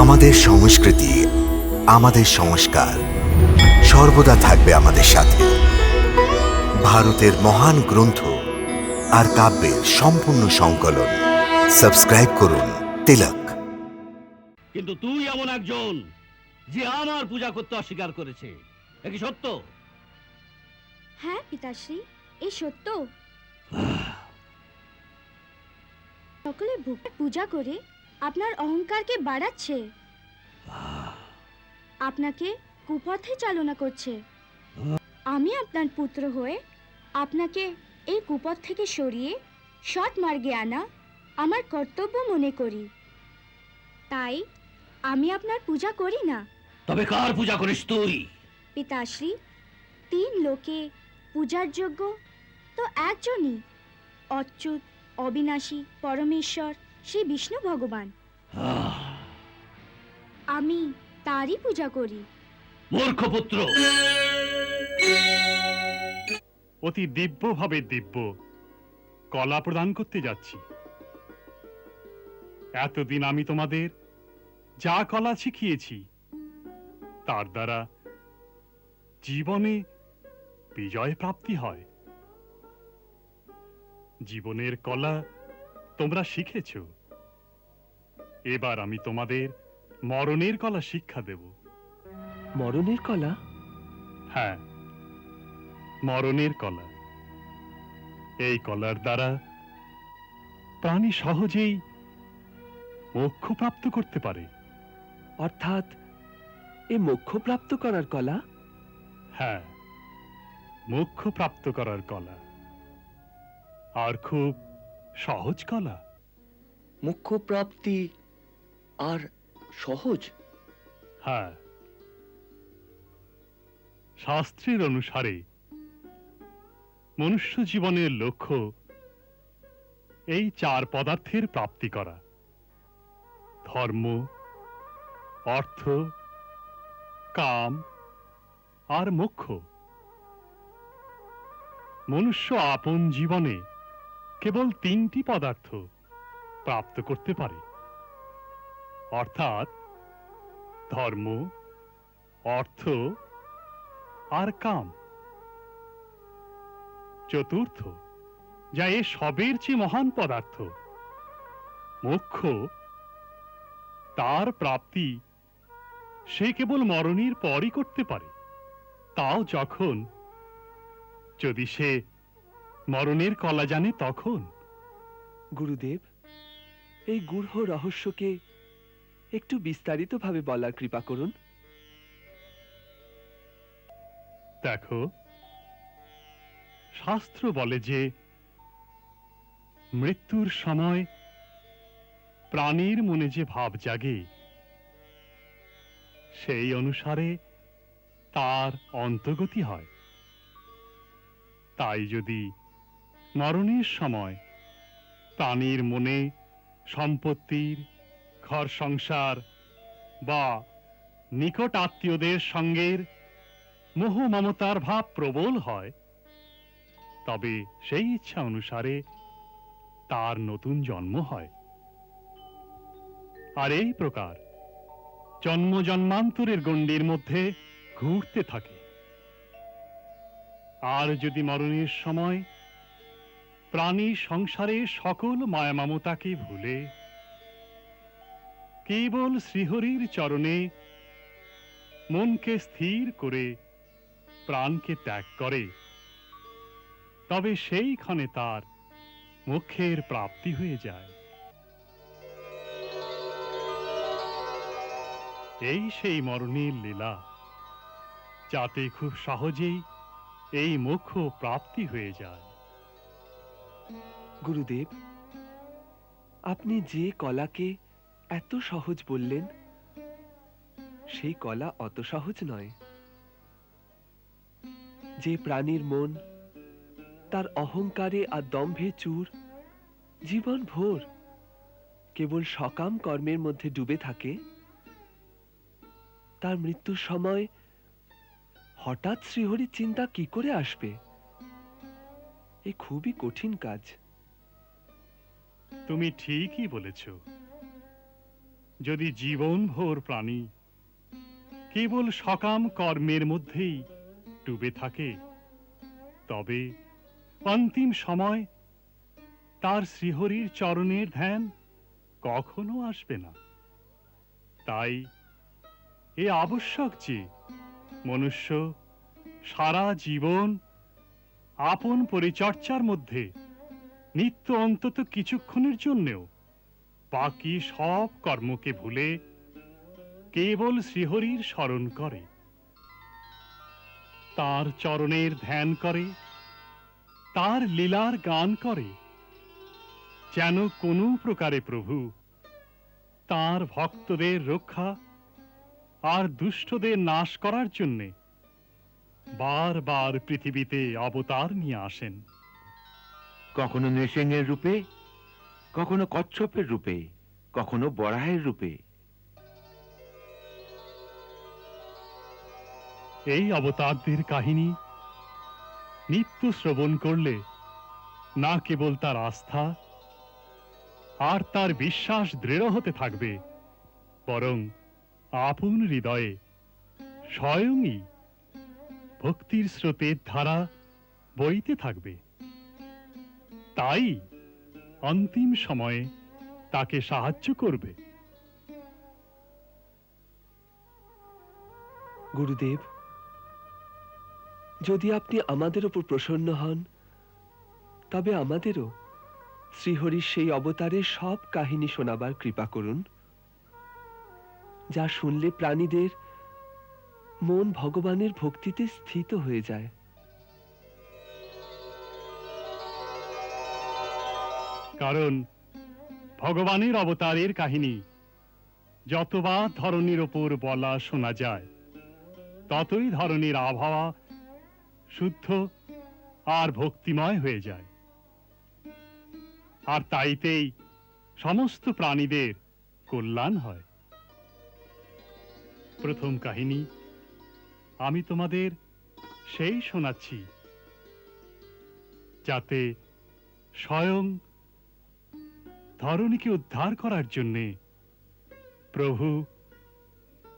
আমাদের সংস্কৃতি, আমাদের সংস্কার সর্বদা থাকবে আমাদের সাথে। ভারতের মহান গ্রন্থ আর কাব্যের সম্পূর্ণ সংকলন। সাবস্ক্রাইব করুন তিলক। কিন্তু তুই এমন একজন যে আমার পূজা করতে অস্বীকার করেছে, কি সত্য? হ্যাঁ পিতাশ্রী, এই সত্য। সকলে পূজা করে আপনার অহংকারকে বাড়াচ্ছে, আপনাকে কুপথে চালনা করছে। আমি আপনার পুত্র হয়ে আপনাকে এই কুপথ থেকে সরিয়ে সৎ মার্গে আনা আমার কর্তব্য মনে করি। তাই আমি আপনার পূজা করি না। তবে কার পূজা করিস তুই? পিতাশ্রী, 3 লোকে পূজার যোগ্য তো একজনই, অচ্যুত অবিনাশী পরমেশ্বর শ্রী বিষ্ণু ভগবান। আমি তারই পূজা করি। মূর্খ পুত্র! অতি দিব্যভাবে দিব্য কলা প্রদান করতে যাচ্ছি। এতদিন আমি তোমাদের যা কলা শিখিয়েছি তার দ্বারা জীবনে বিজয় প্রাপ্তি হয়। জীবনের কলা তোমরা শিখেছ, এবার আমি তোমাদের মরণের কলা শিক্ষা দেব। মরণের কলা? হ্যাঁ, মরণের কলা। এই কলার দ্বারা প্রাণী সহজেই মোক্ষ প্রাপ্ত করতে পারে। অর্থাৎ এ মোক্ষ প্রাপ্ত করার কলা? হ্যাঁ, মোক্ষ প্রাপ্ত করার কলা, আর খুব সহজ কলা। মোক্ষ প্রাপ্তি আর সহজ? হ্যাঁ, শাস্ত্রের অনুসারে মনুষ্য জীবনের লক্ষ্য এই 4 পদার্থের প্রাপ্তি করা: ধর্ম, অর্থ, কাম আর মোক্ষ। মনুষ্য আপন জীবনে কেবল 3টি পদার্থ প্রাপ্ত করতে পারে, অর্থাৎ ধর্ম, অর্থ আর কাম। চতুর্থ, যা এ সবের চেয়ে মহান পদার্থ, মোক্ষ, তার প্রাপ্তি সে কেবল মরণের পরই করতে পারে, তাও যখন, যদি সে মরণের কলা জানে তখন। গুরুদেব, এই গূঢ় রহস্যকে একটু বিস্তারিতভাবে বলার কৃপা করুন। দেখো, শাস্ত্র বলে যে মৃত্যুর সময় প্রাণীর মনে যে ভাব জাগে, সেই অনুসারে তার অন্তর্গতি হয়। তাই যদি মরণের সময় প্রাণীর মনে সম্পত্তির, ঘর সংসার বা নিকট আত্মীয়দের সঙ্গের মোহ মমতার ভাব প্রবল হয়, তবে সেই ইচ্ছা অনুসারে তার নতুন জন্ম হয়। আর এই প্রকার জন্ম জন্মান্তরের গণ্ডির মধ্যে ঘুরতে থাকে। আর যদি মরণের সময় প্রাণী সংসারে সকল মায়া মমতাকে ভুলে কেবল শ্রীহরির চরণে মনকে স্থির করে প্রাণকে ত্যাগ করে, তবে সেইখানে তার মোক্ষের প্রাপ্তি হয়ে যায়। এই সেই মরণের লীলা, যাতে খুব সহজেই এই মোক্ষ প্রাপ্তি হয়ে যায়। গুরুদেব, আপনি যে কলাকে এত সহজ বললেন, সেই কলা অত সহজ নয়। যে প্রাণীর মন তার অহংকারে আর দম্ভে চুর, জীবন ভোর কেবল সকাম কর্মের মধ্যে ডুবে থাকে, তার মৃত্যুর সময় হঠাৎ শ্রীহরির চিন্তা কি করে আসবে? এ খুবই কঠিন কাজ। তুমি ঠিকই বলেছ। যদি জীবনভর প্রাণী কেবল সকাম কর্মের মধ্যেই ডুবে থাকে, তবে অন্তিম সময় তার শ্রীহরির চরণের ধ্যান কখনো আসবে না। তাই এ আবশ্যক যে মনুষ্য সারা জীবন আপন পরিচর্যার মধ্যে নিত্য অন্তত কিছুক্ষণের জন্যেও বাকি সব কর্মকে ভুলে কেবল শ্রীহরির স্মরণ করে, তার চরণের ধ্যান করে, তার লীলার গান করে, যেন কোনো প্রকারে প্রভু তার ভক্তদের রক্ষা আর দুষ্টদের নাশ করার জন্যে বারবার পৃথিবীতে অবতার নিয়ে আসেন। কখনো নৃসিংহের রূপে, কখনো কচ্ছপের রূপে, কখনো বরাহের রূপে। এই অবতারদের কাহিনী নিত্য শ্রবণ করলে না কেবল তার আস্থা আর তার বিশ্বাস দৃঢ় হতে থাকবে, বরং আপন হৃদয়ে স্বয়ংই ভক্তির স্রোতের ধারা বইতে থাকবে। তাই অন্তিম সময়ে তাকে সাহায্য করবে। গুরুদেব, যদি আপনি আমাদের উপর প্রসন্ন হন, তবে আমাদেরও শ্রীহরির সেই অবতারের সব কাহিনী শোনাবার কৃপা করুন, যা শুনলে প্রাণীদের মন ভগবানের ভক্তিতে স্থিত হয়ে যায়। কারণ ভগবানের অবতারের কাহিনী যতবার ধরনীর ওপর বলা শোনা যায়, ততই ধরনীর আবহাওয়া শুদ্ধ আর ভক্তিময় হয়ে যায়, আর তাইতেই সমস্ত প্রাণীদের কল্যাণ হয়। প্রথম কাহিনী আমি তোমাদের সেই শোনাচ্ছি, যাতে স্বয়ং ধরণীকে উদ্ধার করার জন্যে প্রভু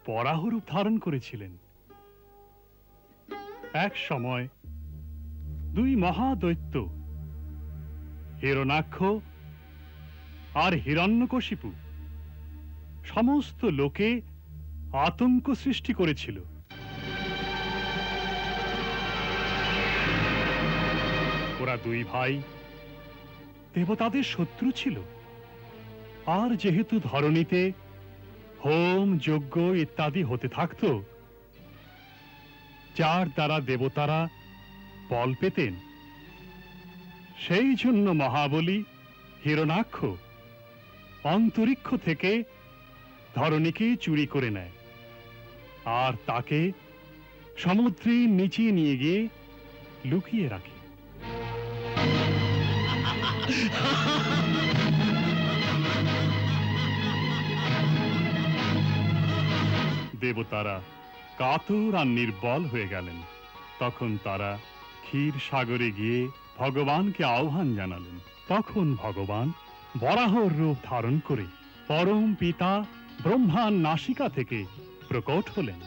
বরাহরূপ ধারণ করেছিলেন। এক সময় দুই মহাদৈত্য হিরণাক্ষ আর হিরণ্যকশিপু সমস্ত লোকে আতঙ্ক সৃষ্টি করেছিল। ওরা দুই ভাই দেবতাদের শত্রু ছিল, আর যেহেতু ধরণীতে হোম যজ্ঞ ইত্যাদি হতে থাকত, যার দ্বারা দেবতারা বল পেতেন, সেই জন্য মহাবলী হিরণাক্ষ অন্তরিক্ষ থেকে ধরণীকে চুরি করে নেয় আর তাকে সমুদ্রের নিচে নিয়ে গিয়ে লুকিয়ে রাখে। দেবতারা কাতর আর নির্বল হয়ে গেলেন। তখন তারা ক্ষীর সাগরে গিয়ে ভগবানকে আহ্বান জানালেন। তখন ভগবান বরাহর রূপ ধারণ করে পরম পিতা ব্রহ্মার নাসিকা থেকে প্রকট হলেন।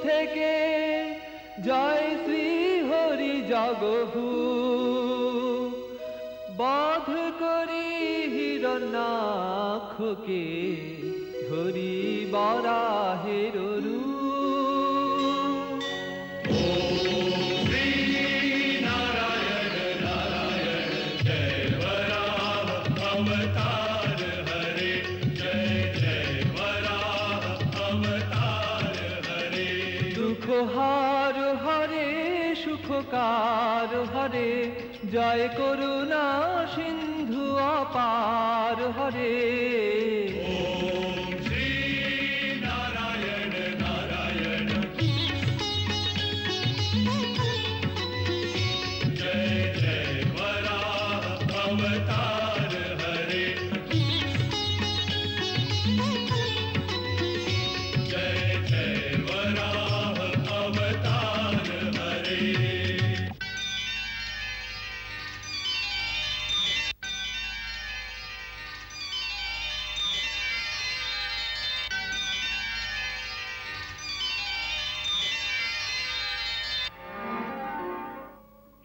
থেকে জয় শ্রী হরি জগভূ বধ করি হিরণ্যাক্ষকে ধরি বরাহের রূপ। দুঃখহার হরে সুখকার হরে জয় করুণা সিন্ধু অপার হরে।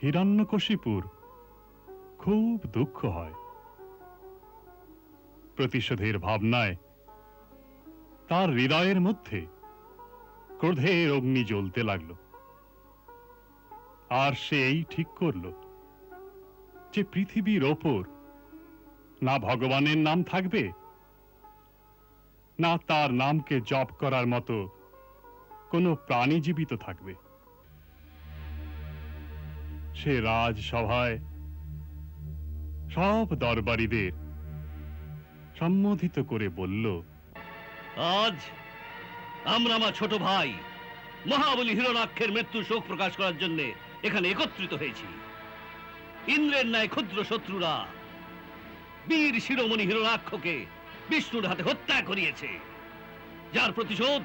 হিরণ্যকশিপুর খুব দুঃখ হয়। প্রতিশোধের ভাবনায় তার হৃদয়ের মধ্যে ক্রোধের অগ্নি জ্বলতে লাগলো। আর সে এই ঠিক করল যে পৃথিবীর ওপর না ভগবানের নাম থাকবে, না তার নামকে জপ করার মতো কোনো প্রাণী জীবিত থাকবে। সে রাজসভায় সব দরবারীদের সম্বোধিত করে বলল, আজ আমরা আমার ছোট ভাই মহাবলী হিরণাক্ষের মৃত্যু শোক প্রকাশ করার জন্য এখানে একত্রিত হয়েছি। ইন্দ্রের ন্যায় ক্ষুদ্র শত্রুরা বীর শিরোমণি হিরণাক্ষকে বিষ্ণুর হাতে হত্যা করিয়েছে, যার প্রতিশোধ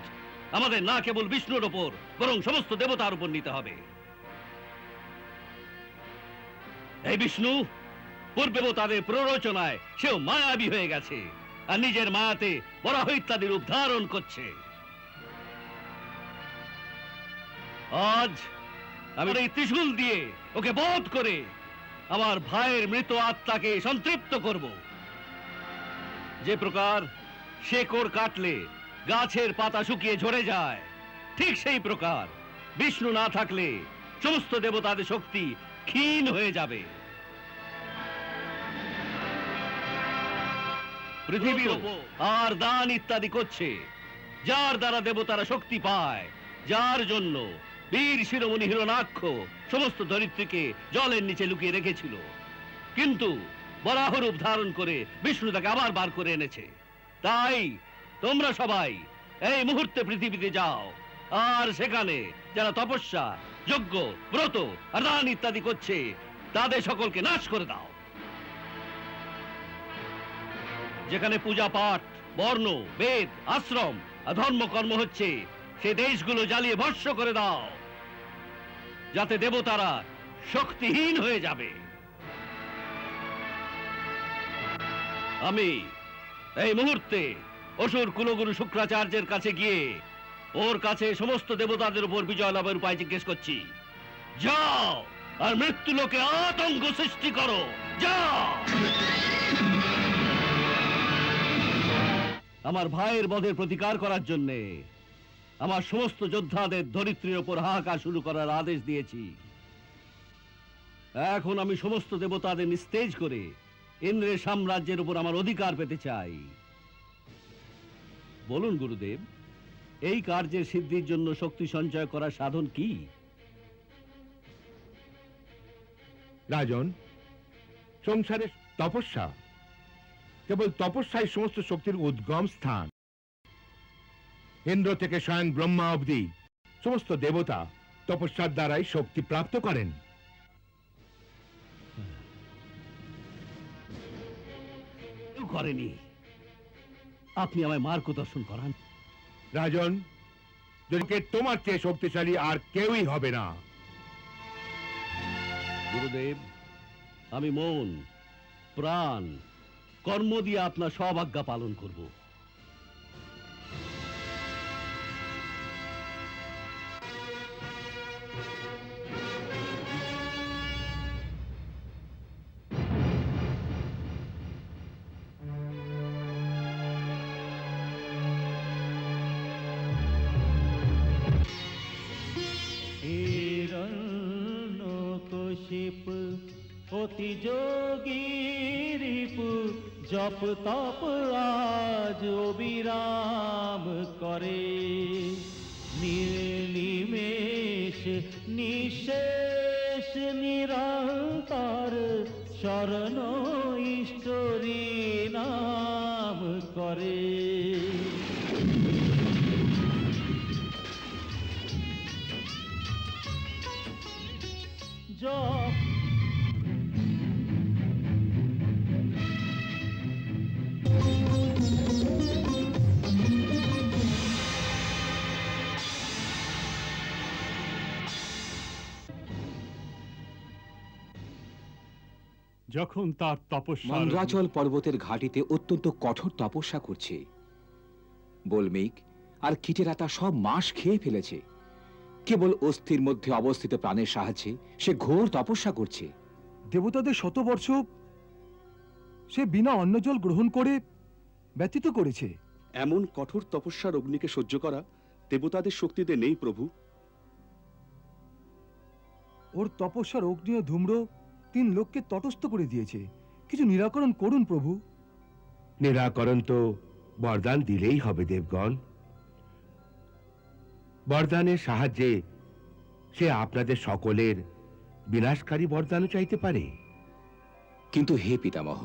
আমাদের না কেবল বিষ্ণুর ওপর বরং সমস্ত দেবতার উপর নিতে হবে। এই বিষ্ণু পূর্বে তাদের প্ররোচনায় সেও মায়াবী হয়ে গেছে আর নিজের মায়াতে বরাহ ইত্যাদি রূপ ধারণ করছে। আজ আমি এই ত্রিশূল দিয়ে ওকে বধ করে আমার ভাইয়ের মৃত আত্মাকে সন্তৃপ্ত করব। যে প্রকার শেকড় কাটলে গাছের পাতা শুকিয়ে ঝরে যায়, ঠিক সেই প্রকার বিষ্ণু না থাকলে সমস্ত দেবতাদের শক্তি ক্ষীণ হয়ে যাবে। পৃথিবীও আর দান ইত্যাদি করছে, যার দ্বারা দেবতারা শক্তি পায়, যার জন্য বীর শিরোমণি হিরণাক্ষ সমস্ত ধরিত্রীকে জলের নিচে লুকিয়ে রেখেছিল, কিন্তু বরাহ রূপ ধারণ করে বিষ্ণু তাকে আবার বার করে এনেছে। তাই তোমরা সবাই এই মুহূর্তে পৃথিবীতে যাও আর সেখানে যারা তপস্যা যজ্ঞ ব্রত আর দান ইত্যাদি করছে তাদের সকলকে নাশ করে দাও। যেখানে পূজা পাঠ বর্ণ বেদ আশ্রম আর ধর্মকর্ম হচ্ছে সে দেশগুলো জ্বালিয়ে ভস্ম করে দাও, যাতে দেবতারা শক্তিহীন হয়ে যাবে। আমি এই মুহূর্তে অসুর কুলগুরু শুক্রাচার্যের কাছে গিয়ে ওর কাছে সমস্ত দেবতাদের উপর বিজয় লাভের উপায় জিজ্ঞেস করছি। যাও আর মৃত্যু লোকে আতঙ্ক সৃষ্টি করো, যাও। আমার ভাইয়ের বধের প্রতিকার করার জন্যে আমার সমস্ত যোদ্ধাদের ধরিত্রীর ওপর হাহাকার শুরু করার আদেশ দিয়েছি। এখন আমি সমস্ত দেবতাদের নিস্তেজ করে ইন্দ্রের সাম্রাজ্যের উপর আমার অধিকার পেতে চাই। বলুন গুরুদেব, এই কার্যের সিদ্ধির জন্য শক্তি সঞ্চয় করার সাধন কি? রাজন, সংসারে তপস্যা, কেবল তপস্যাই সমস্ত শক্তির উদ্গম স্থান। ইন্দ্র থেকে স্বয়ং ব্রহ্মা অবধি সমস্ত দেবতা তপস্যার দ্বারাই শক্তি প্রাপ্ত করেন। কেউ করেনি, আপনি আমায় মার্গদর্শন করান। রাজন, জনকে তোমার চেয়ে শক্তিশালী আর কেউই হবে না। গুরুদেব, আমি মন প্রাণ কর্ম দিয়ে আপনার সব আজ্ঞা পালন করব। অতি যোগী রিপু জপ তপ আজ অবিরাম করে, নির্নিমেষ নিঃশেষ নিরন্তর শরণ ঈশ্বরী নাম করে। জপ যখন তার তপস্যা মন্দ্রাচল পর্বতের ঘাটিতে অত্যন্ত কঠোর তপস্যা করছে, বল্মিক আর কীটেরা সব মাস খেয়ে ফেলেছে, কেবল অস্থির মধ্যে অবস্থিত প্রাণের সাহায্যে সে ঘোর তপস্যা করছে। দেবতাদের শতবর্ষ সে বিনা অন্নজল গ্রহণ করে ব্যতীত করেছে। এমন কঠোর তপস্যার অগ্নিকে সহ্য করা দেবতাদের শক্তিতে নেই প্রভু। ওর তপস্যার অগ্নি ও ধূম্র 3 লোককে তটস্থ করে দিয়েছে। কিছু নিরাকরণ করুন প্রভু। নিরাকরণ তো বরদান দিলেই হবে দেবগণ। বরদানের সাহায্যে সে আপনাদের সকলের বিনাশকারী বরদানও চাইতে পারে। কিন্তু হে পিতামহ,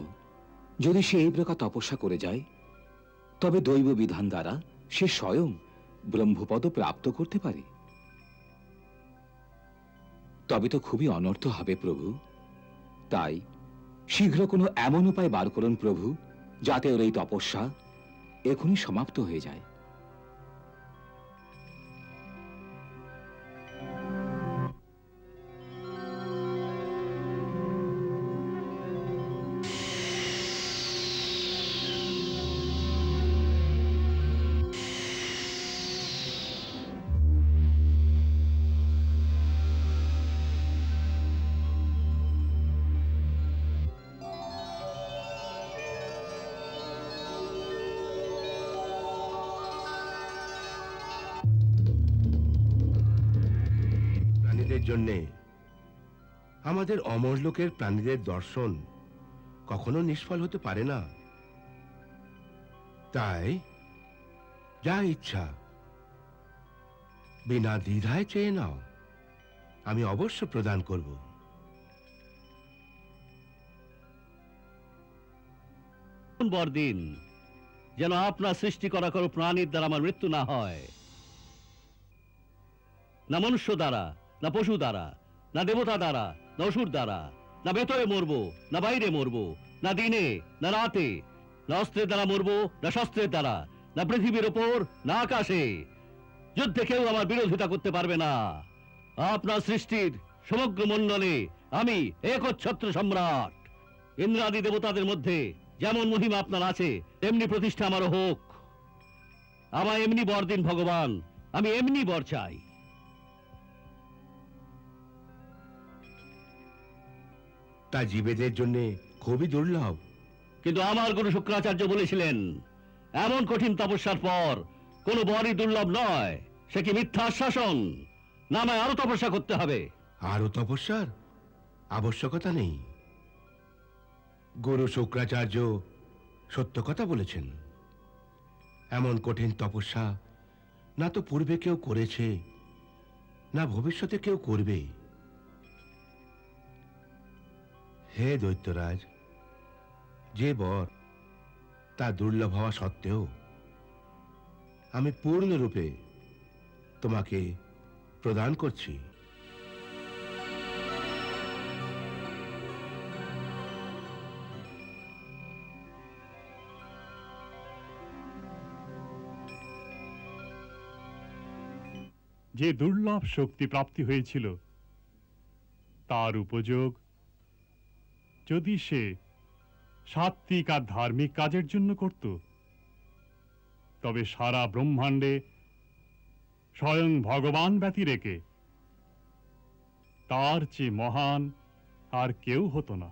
যদি সে এই প্রকার তপস্যা করে যায়, তবে দৈব বিধান দ্বারা সে স্বয়ং ব্রহ্মপদ প্রাপ্ত করতে পারে। তবে তো খুবই অনর্থ হবে প্রভু। তাই শীঘ্র কোনো এমন উপায় বার করুন প্রভু, যাতে ওর এই তপস্যা এখনই সমাপ্ত হয়ে যায়। প্রাণীদের জন্যে আমাদের অমর লোকের প্রাণীদের দর্শন কখনো নিষ্ফল হতে পারে না। তাই যা ইচ্ছা বিনা দ্বিধায় চেয়ে নাও, আমি অবশ্য প্রদান করব। বরদিন যেন আপনার সৃষ্টি করা কোনো প্রাণীর দ্বারা আমার মৃত্যু না হয়, না মনুষ্য দ্বারা, না পশু দ্বারা, না দেবতা দ্বারা, না অসুর দ্বারা, না ভেতরে মরবো না বাইরে মরবো, না দিনে না রাতে, না অস্ত্রের দ্বারা মরবো না শস্ত্রের দ্বারা, না পৃথিবীর ওপর না আকাশে। যুদ্ধে কেউ আমার বিরোধিতা করতে পারবে না। আপনার সৃষ্টির সমগ্র মণ্ডলে আমি একচ্ছত্র সম্রাট। ইন্দ্রাদি দেবতাদের মধ্যে যেমন মহিমা আপনার আছে, তেমনি প্রতিষ্ঠা আমারও হোক। আমায় এমনি বর দিন ভগবান, আমি এমনি বর চাই। তা জীবেদের জন্য খুবই দুর্লভ। কিন্তু আমার গুরু শুক্রাচার্য বলেছিলেন, এমন কঠিন তপস্যার পর কোনো বরই দুর্লভ নয়। সে কি মিথ্যা আশ্বাসন? না, আমায় আরো তপস্যা করতে হবে। আরও তপস্যার আবশ্যকতা নেই। গুরু শুক্রাচার্য সত্য কথা বলেছেন। এমন কঠিন তপস্যা না তো পূর্বে কেউ করেছে, না ভবিষ্যতে কেউ করবে। হে দৈত্যরাজ, যে বর তা দুর্লভ হওয়া সত্ত্বেও আমি পূর্ণরূপে তোমাকে প্রদান করছি। যে দুর্লভ শক্তি প্রাপ্তি হয়েছিল, তার উপযোগ যদি সে সাত্ত্বিক আর ধার্মিক কাজের জন্য করত, তবে সারা ব্রহ্মাণ্ডে স্বয়ং ভগবান ব্যতি রেখে তার চেয়ে মহান আর কেউ হতো না।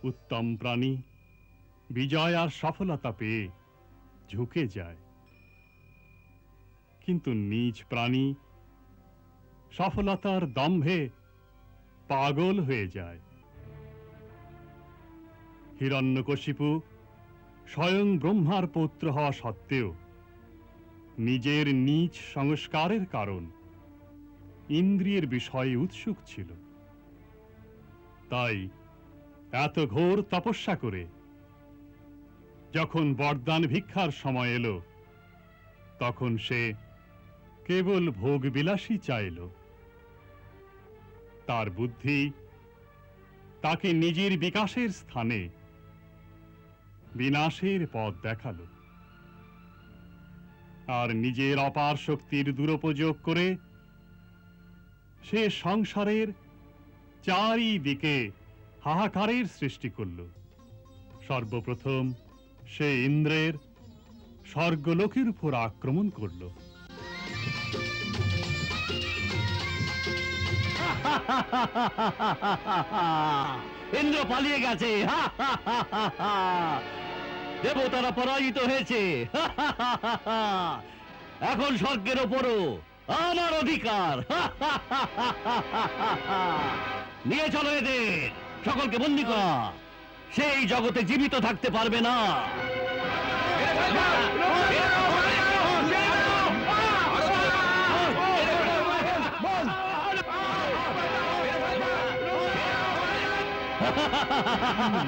উত্তম প্রাণী বিজয় আর সফলতা পেয়ে ঝুঁকে যায়, কিন্তু নীচ প্রাণী সফলতার দম্ভে পাগল হয়ে যায়। হিরণ্যকশিপু স্বয়ং ব্রহ্মার পুত্র হওয়া সত্ত্বেও নিজের নীচ সংস্কারের কারণ ইন্দ্রিয়ের বিষয়ে উৎসুক ছিল। তাই এত ঘোর তপস্যা করে যখন বরদান ভিক্ষার সময় এলো, তখন সে কেবল ভোগবিলাসী চাইল। তার বুদ্ধি তাকে নিজের বিকাশের স্থানে বিনাশের পথ দেখালো, আর নিজের অপার শক্তির দুরুপযোগ করে সে সংসারের চারিদিকে হাহাকারের সৃষ্টি করল। সর্বপ্রথম সে ইন্দ্রের স্বর্গলোকের উপর আক্রমণ করল। ইন্দ্র পালিয়ে গেছে। দেবতারা পরাজিত হয়েছে। এখন স্বর্গের ওপরও আমার অধিকার। নিয়ে চলো এদের, সকলকে বন্দী করা। সেই জগতে জীবিত থাকতে পারবে না।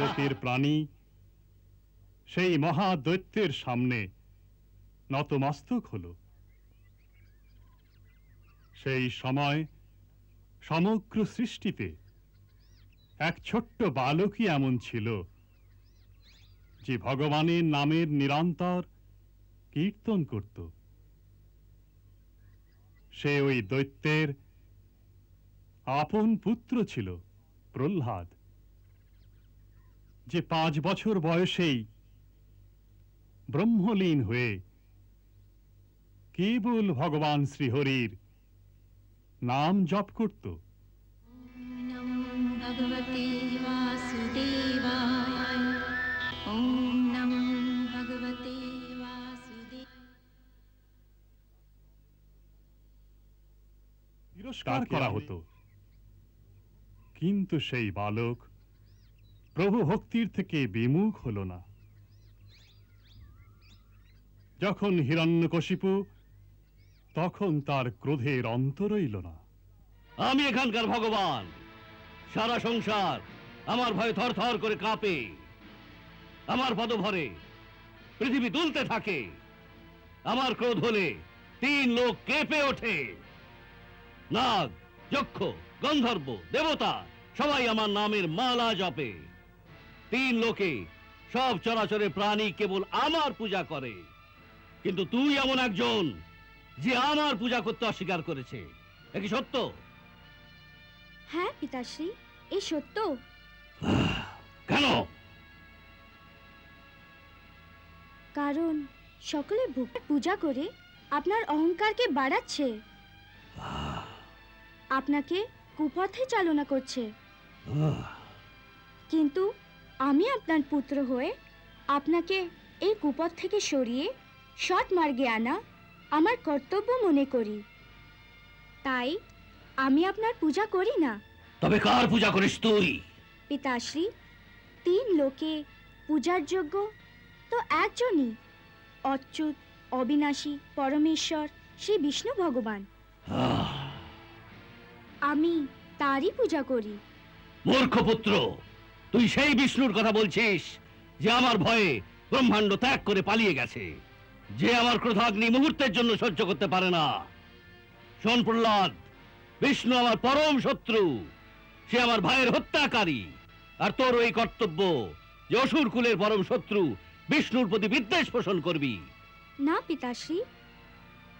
লোকের প্রাণী সেই মহাদৈত্যের সামনে নতমস্তক হল। সেই সময় সমগ্র সৃষ্টিতে এক ছোট্ট বালকই এমন ছিল যে ভগবানের নামের নিরন্তর কীর্তন করত। সে ওই দৈত্যের আপন পুত্র ছিল, প্রহ্লাদ, যে 5 বছর বয়সেই ব্রহ্মলীন হয়ে কেবল ভগবান শ্রীহরির নাম জপ করত। ভগবতে বাসুদেবায়। ওম নমো ভগবতে বাসুদেবায়। তিরস্কার করা হতো, কিন্তু সেই বালক প্রভু ভক্তির থেকে বিমুখ হল না। যখন হিরণ্যকশিপু, তখন তার ক্রোধের অন্ত রইল না। আমি এখানকার ভগবান। সারা সংসার আমার ভয়ে থরথর করে কাঁপে। আমার পদভরে পৃথিবী দুলতে থাকে। আমার ক্রোধ হলে 3 লোক কেঁপে ওঠে। নাগ, যক্ষ, গন্ধর্ব, দেবতা সবাই আমার নামের মালা জপে। 3 লোকে সব চরাচরের প্রাণী কেবল আমার পূজা করে। কিন্তু তুই এমন একজন যে আমার পূজা করতে অস্বীকার করেছে। এ কি সত্য? হ্যাঁ পিতাশ্রী, এ সত্য। কেন? কারণ সকলে পূজা করে আপনার অহংকারকে বাড়াচ্ছে, আপনাকে কুপথে চালনা করছে। কিন্তু আমি আপনার পুত্র হয়ে আপনাকে এই কুপথ থেকে সরিয়ে সৎ মার্গে আনা আমার কর্তব্য মনে করি। তাই আমি আপনার পূজা করি না। তবে কার পূজা করিস তুই? পিতাশ্রী, 3 লোকে পূজার যোগ্য তো একজনই, অচ্যুত অবিনাশী পরমেশ্বর শ্রী বিষ্ণু ভগবান। আমি তারই পূজা করি। মূর্খ পুত্র, তুই সেই বিষ্ণুর কথা বলছিস যে আমার ভয়ে ব্রহ্মাণ্ড ত্যাগ করে পালিয়ে গেছে, যে আমার ক্রোধাগ্নি মুহূর্তের জন্য সহ্য করতে পারে না। শোন প্রহ্লাদ, বিষ্ণু আমার পরম শত্রু। সে আমার ভাইয়ের হত্যাকারী। আর তোর এই কর্তব্য যে অসুর কুলের পরম শত্রু বিষ্ণুর প্রতি বিদ্বেষ পোষণ করবি। না পিতাশ্রী,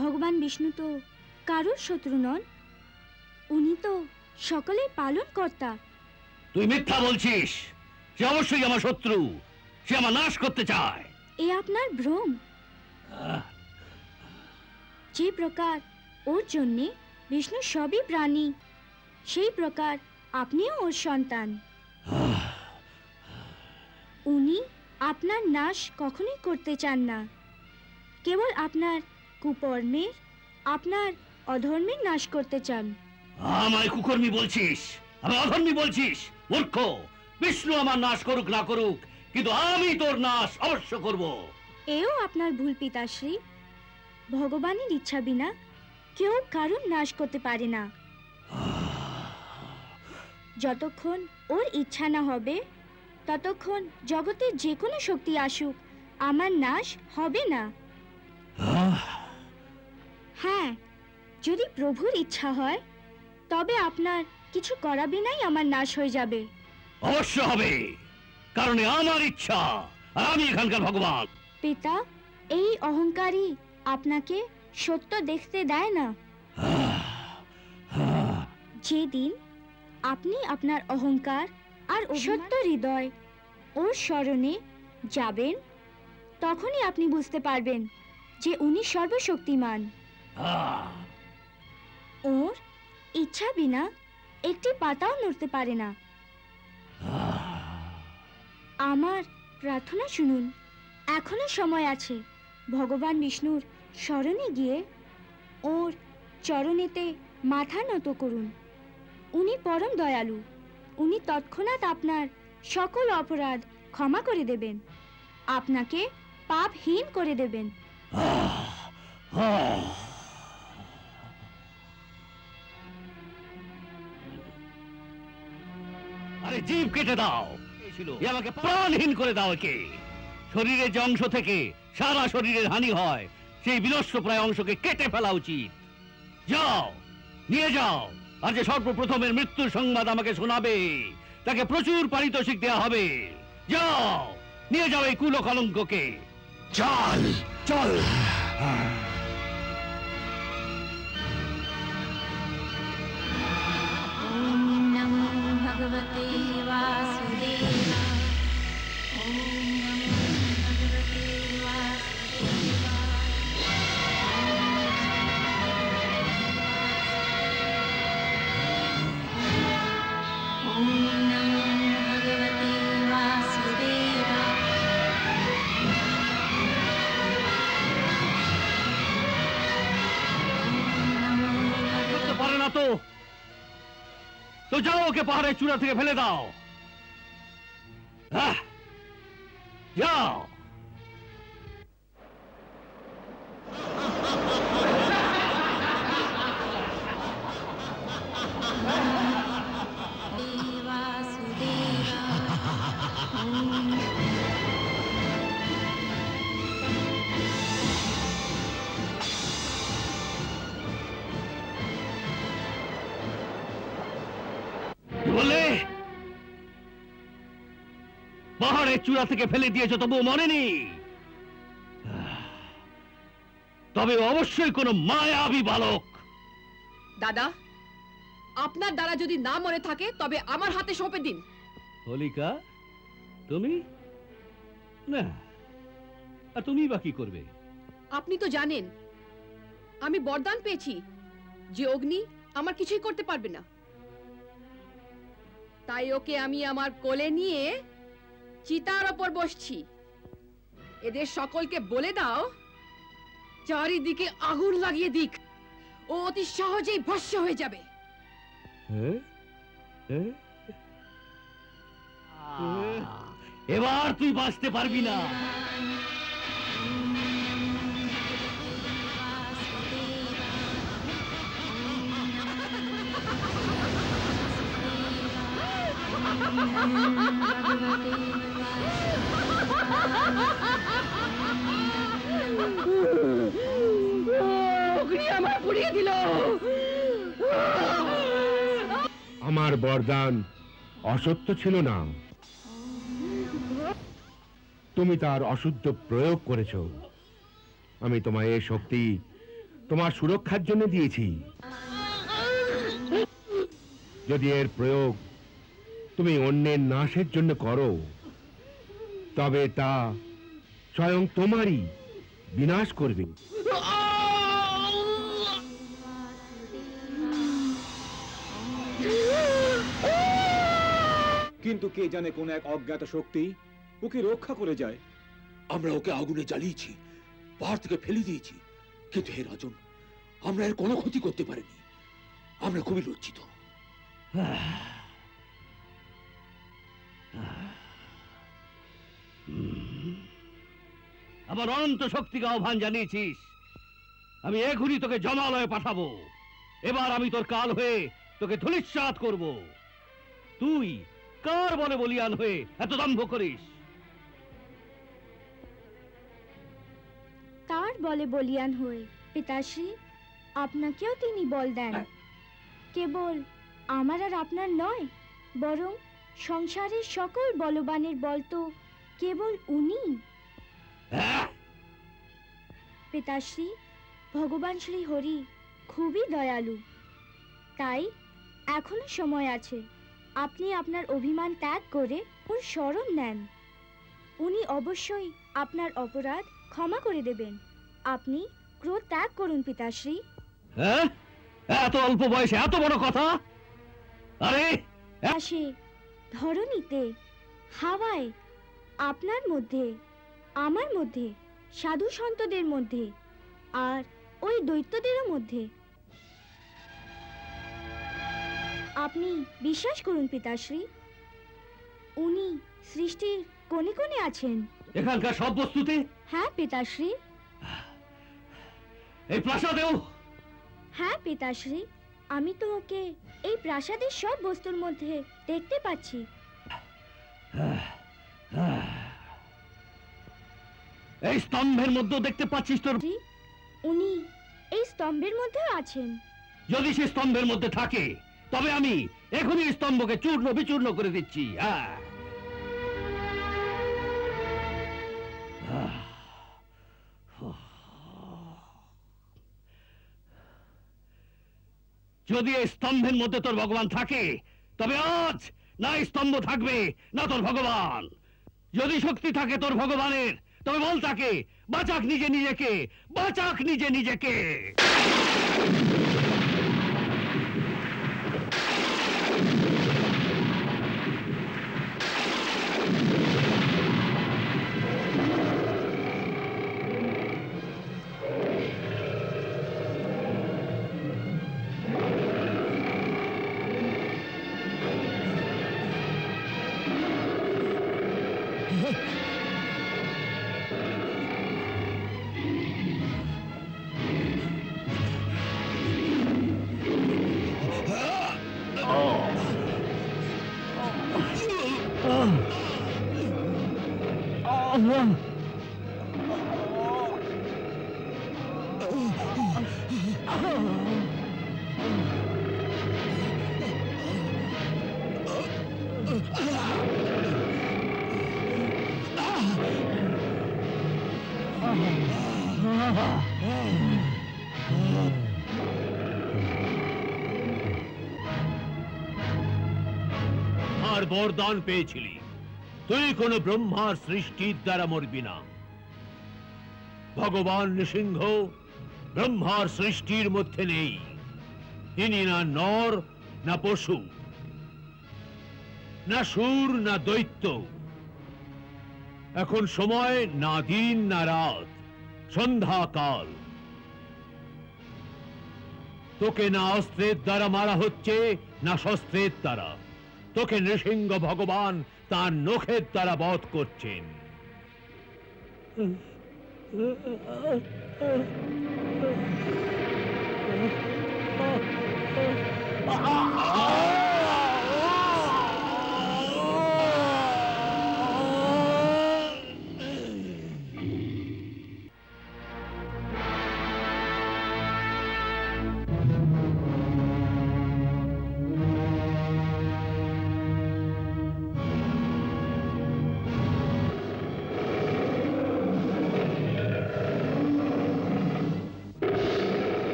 ভগবান বিষ্ণু তো কারোর শত্রু নন। উনি তো সকলের পালন কর্তা। তুই মিথ্যা বলছিস। সে অবশ্যই আমার শত্রু। সে আমার নাশ করতে চায়। এ আপনার ভ্রম। যে প্রকার ওর জন্যে বিষ্ণু সবই প্রাণী, সেই প্রকার আপনিও ওর সন্তান। উনি আপনার নাশ কখনোই করতে চান না, কেবল আপনার কুকর্মের, আপনার অধর্মের নাশ করতে চান। আমায় কুকর্মী বলছিস? আমি অধর্মী বলছিস? মূর্খ! বিষ্ণু আমার নাশ করুক না করুক, কিন্তু আমি তোর নাশ অবশ্য করব। এও আপনার ভুল পিতাশ্রী। ভগবানের ইচ্ছা বিনা কেউ কারুর নাশ করতে পারে না। যতক্ষণ ওর ইচ্ছা না হবে ততক্ষণ জগতের যে কোনো শক্তি আসুক, আমার নাশ হবে না। হ্যাঁ, যদি প্রভুর ইচ্ছা হয় তবে আপনার কিছু করা বিনাই আমার নাশ হয়ে যাবে। অবশ্য হবে, কারণ এ আমার ইচ্ছা, আর আমি এখানকার ভগবান। পিতা, এই অহংকারী আপনাকে সত্য দেখতে দেয় না। যেদিন আপনি আপনার অহংকার আর সত্য হৃদয় ওর স্মরণে যাবেন, তখনই আপনি বুঝতে পারবেন যে উনি সর্বশক্তিমান। ওর ইচ্ছা বিনা একটি পাতাও নড়তে পারে না। আমার প্রার্থনা শুনুন, এখনো সময় আছে। ভগবান বিষ্ণুর শরণে গিয়ে ওর চরণেতে মাথা নত করুন। উনি পরম দয়ালু, উনি তৎক্ষণাৎ আপনার সকল অপরাধ ক্ষমা করে দেবেন, আপনাকে পাপহীন করে দেবেন। আরে জীব কেটে দাও, এ আমাকে প্রাণহীন করে দাও। একে শরীরের যে অংশ থেকে সারা শরীরের হানি হয়, সেই বিনষ্ট প্রায় অংশকে কেটে ফেলা উচিত। যাও, নিয়ে যাও, আর যে সর্বপ্রথমের মৃত্যুর সংবাদ আমাকে শোনাবে তাকে প্রচুর পারিতোষিক দেয়া হবে। যাও, নিয়ে যাও এই কুল কলঙ্ককে। চল চল। ॐ नमो भगवते वासुदेवाय। ॐ नमो भगवते वासुदेवाय। ॐ नमो भगवते वासुदेवाय। করতে পারে না তো তো যাও, ওকে পাহাড়ের চূড়া থেকে ফেলে দাও। যাও। কি বললে? পাহাড়ের চূড়া থেকে ফেলে দিয়েছ, তবুও মনে নেই? তবে অবশ্যই কোনো মায়াবী বালক। দাদা, আপনার দ্বারা যদি না মনে থাকে তবে আমার হাতে সঁপে দিন। হোলিকা, তুমি? না, আর তুমি বা কি করবে? আপনি তো জানেন আমি বরদান পেয়েছি যে অগ্নি আমার কিছুই করতে পারবে না। তাই ওকে আমি আমার কোলে নিয়ে চিতার ওপর বসছি। এদের সকলকে বলে দাও চারিদিকে আগুন লাগিয়ে দিক, ও অতি সহজেই ভস্ম হয়ে যাবে। এবার তুই বাঁচতে পারবি না। অগ্নি আমার পুড়িয়ে দিল। আমার বরদান অসত্য ছিল না, তুমি তার অশুদ্ধ প্রয়োগ করেছ। আমি তোমায় এই শক্তি তোমার সুরক্ষার জন্য দিয়েছি। যদি এর প্রয়োগ তুমি অন্যের নাশের জন্য করো, তবে তা স্বয়ং তোমারই বিনাশ করবে। কিন্তু কে জানে কোন এক অজ্ঞাত শক্তি ওকে রক্ষা করে যায়। আমরা ওকে আগুনে জ্বালিয়েছি, পাহাড় থেকে ফেলে দিয়েছি, কিন্তু হে রাজন, আমরা এর কোনো ক্ষতি করতে পারিনি। আমরা খুবই লজ্জিত। আমার অনন্ত শক্তিকে আহ্বান জানিয়েছিস, আমি এখনই তোকে জমালয়ে পাঠাবো। এবার আমি তোর কাল হয়ে তোকে ধূলিসাৎ করব। তুই কার বলে বলিয়ান হয়ে এত দম্ভ করিস? কার বলে বলিয়ান হয়ে পিতাশ্রী? আপনাকেও তিনি বল দেন। কেবল আমার আর আপনার নয়, বরং সংসারের সকল বলবানের বল তো কেবল উনি। পিতাশ্রী, ভগবান শ্রী হরি খুবই দয়ালু, তাই এখনো সময় আছে। আপনি আপনার অভিমান ত্যাগ করে ওর শরণ নেন। উনি অবশ্যই আপনার অপরাধ ক্ষমা করে দেবেন। আপনি ক্রোধ ত্যাগ করুন পিতাশ্রী। হ্যাঁ, এত অল্প বয়সে এত বড় কথা! আরে আসে ধরণীতে, হাওয়ায়, আপনার মধ্যে, আমার মধ্যে, সাধু সন্তদের মধ্যে, আর ওই দৈত্যদেরও মধ্যে। আপনি বিশ্বাস করুন পিতাশ্রী, উনি সৃষ্টির কোণে কোণে আছেন। এখানকার সব বস্তুতে? হ্যাঁ পিতাশ্রী। এই প্রাসাদেও? হ্যাঁ পিতাশ্রী, আমি তো ওকে এই প্রাসাদের সব বস্তুর মধ্যে দেখতে পাচ্ছি। এই স্তম্ভের মধ্যেও দেখতে পাচ্ছিস তোর? উনি এই স্তম্ভের মধ্যে আছেন। যদি সে স্তম্ভের মধ্যে থাকে তবে আমি এখনই স্তম্ভকে চূর্ণ বিচূর্ণ করে দিচ্ছি। যদি এই স্তম্ভের মধ্যে তোর ভগবান থাকে তবে আজ না এই স্তম্ভ থাকবে না তোর ভগবান। যদি শক্তি থাকে তোর ভগবানের তবে বল তাকে, বাঁচাক নিজে নিজেকে, বাঁচাক নিজে নিজেকে। আর বরদান পেয়েছিলি তুই কোন ব্রহ্মার সৃষ্টির দ্বারা মরবি না। ভগবান নৃসিংহ ব্রহ্মার সৃষ্টির মধ্যে নেই। তিনি না নর না পশু, না সুর না দৈত্য। এখন সময় না দিন না রাত, সন্ধ্যাকাল। তোকে না অস্ত্রের দ্বারা মারা হচ্ছে না শস্ত্রের দ্বারা, তোকে নৃসিংহ ভগবান তার নখের দ্বারা বধ করছেন।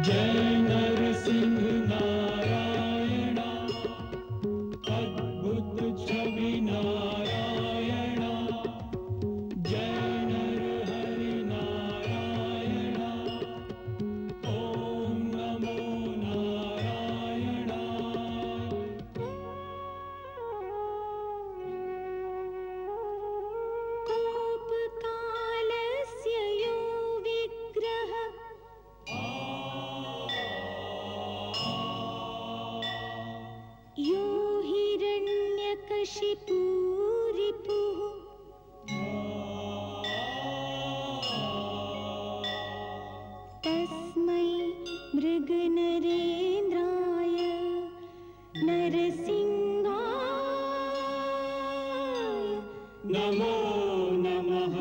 जय नरसिंह नारायण अद्भुत छवि नारायण जय नर हरि नारायण ओम नमो नारायण कोपकालस्य यो विग्रह यो हिरण्यकशिपु रिपुः तस्मै मृगनरेन्द्राय नरसिंहाय नमो नमः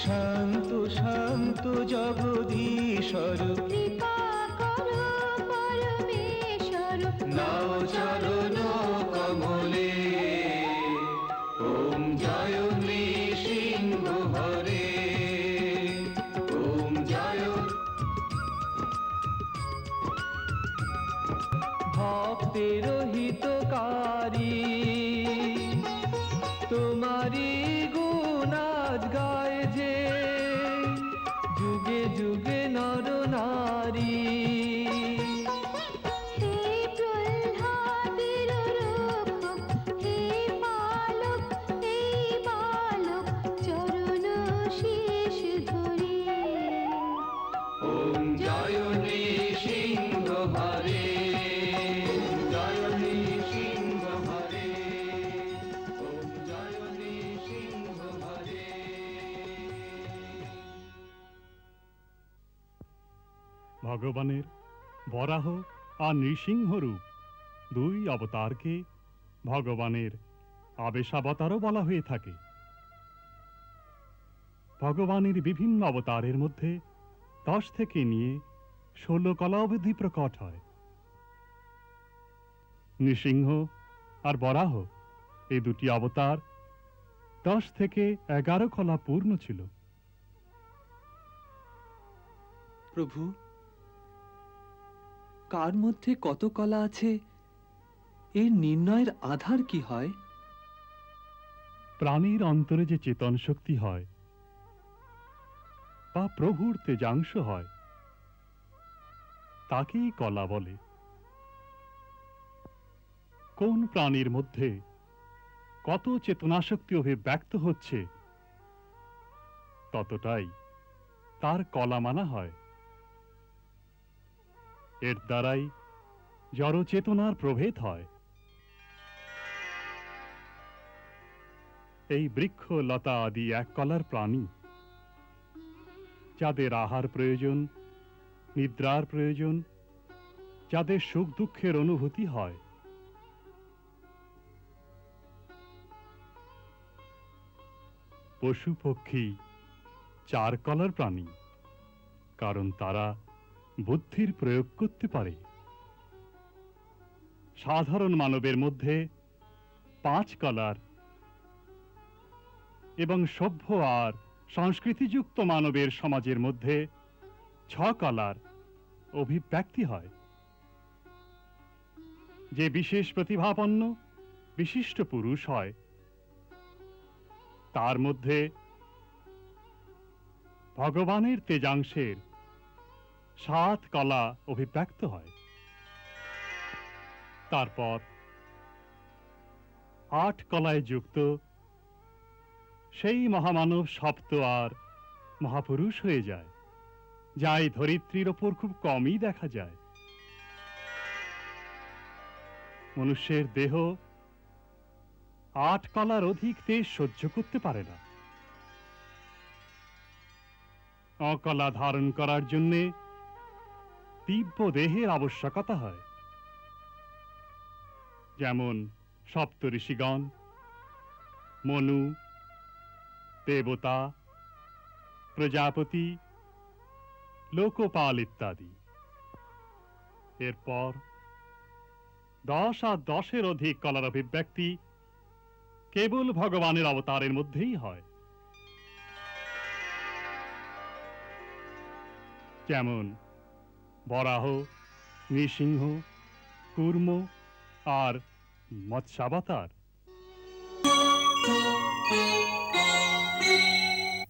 শান্ত শান্ত জগদীশ্বর কৃপা করো পরমেশ্বর নাও চরণ কমলে ওম জয় নৃসিংহ হরে ওম জয় ভক্তের হিতকারী তোমারি গুণ আজ গায় যে যুগে যুগে নর নারী হে প্রহ্লাদের রক্ষক হে পালক এই বালক চরণ শীষ ধরি ওম জয় নৃসিংহ হরে জয় নৃসিংহ হরে ওম জয় নৃসিংহ হরে ভগবানের বরাহ আর নৃসিংহ রূপ দুই অবতারকে ভগবানের আবেশাবতারও বলা হয়ে থাকে। ভগবানের বিভিন্ন অবতারের মধ্যে 10 থেকে নিয়ে 16 কলা অবধি প্রকট হয়। নৃসিংহ আর বরাহ এই দুটি অবতার 10 থেকে 11 কলা পূর্ণ ছিল। প্রভু কার মধ্যে কত কলা আছে এর নির্ণয়ের আধার কি হয়? প্রাণীর অন্তরে যে চেতন শক্তি হয় বা প্রভুর তেজাংশ হয় তাকেই কলা বলে। কোন প্রাণীর মধ্যে কত চেতনাশক্তি অভিব্যক্ত হচ্ছে ততটাই তার কলা মানা হয়। এর দ্বারাই জড় চেতনার প্রভেদ হয়। এই বৃক্ষ লতা আদি এক কলার প্রাণী যাদের আহার প্রয়োজন, নিদ্রার প্রয়োজন, যাদের সুখ দুঃখের অনুভূতি হয়, পশু পক্ষী 4 কলার প্রাণী, কারণ তারা বুদ্ধির প্রয়োগ করতে পারে। সাধারণ মানবের মধ্যে 5 কলার এবং সভ্য আর সংস্কৃতিযুক্ত মানবের সমাজের মধ্যে 6 কলার অভিব্যক্তি হয়। যে বিশেষ প্রতিভাপন্ন বিশিষ্ট পুরুষ হয় তার মধ্যে ভগবানের তেজাংশের 7 কলা অভিব্যক্ত হয়। তারপর 8 কলায় যুক্ত সেই মহামানব সপ্ত আর মহাপুরুষ হয়ে যায়, যা এই ধরিত্রীর ওপর খুব কমই দেখা যায়। মনুষ্যের দেহ 8 কলার অধিক তেজ সহ্য করতে পারে না। অকলা ধারণ করার জন্যে দিব্য দেহের আবশ্যকতা হয়। যেমন সপ্তঋষিগণ, মনু, দেবতা, প্রজাপতি, লোকপাল ইত্যাদি। এরপর 10 আর 10-এর অধিক কলার অভিব্যক্তি কেবল ভগবানের অবতারের মধ্যেই হয়। যেমন বরাহ, নৃসিংহ, কূর্ম আর মৎস্যাবতার।